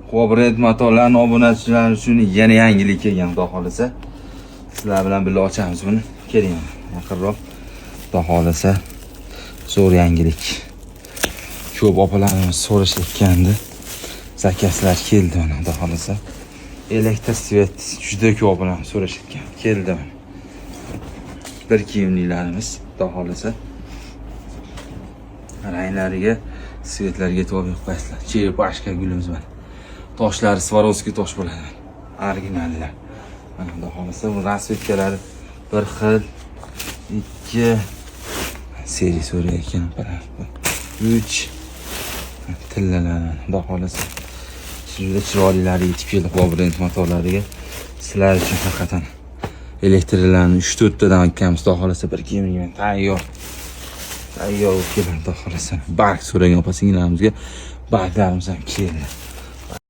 Qo'brend motorlarning obunachilari uchun yana yangilik kelgan, xudo xolasa. Sizlar bilan birga ochamiz buni. Keling, yaqinroq. Xudo xolasa, zo'r yangilik. Ko'p opalarimiz so'rashayotgandi. Zakazlar keldi mana, xudo xolasa. Elektr svet juda ko'p opalar so'rashayotgan. Keldi. Bir kiyimlilarimiz, xudo xolasa. Ranglariga, svetlarga to'g'ri qo'yasizlar. Cherepashka gulimiz bor. Toshlari Swarovski tosh bo'ladi. Originallar. Mana xudo xolasa bu rasvetkalari bir xil, 2 seriya so'rayotgan apparat. 3 tillalar. Xudo xolasa juda chiroylilari yetib keldi Qo'brend motorlariga. Sizlar uchun faqat elektrlarni 3-4 tadan olganmiz. Xudo xolasa bir kiyimga tayyor. Tayyor bo'lib keldi, xudo xolasa. Bark so'ragan opa-singillarimizga barklarimiz ham keldi.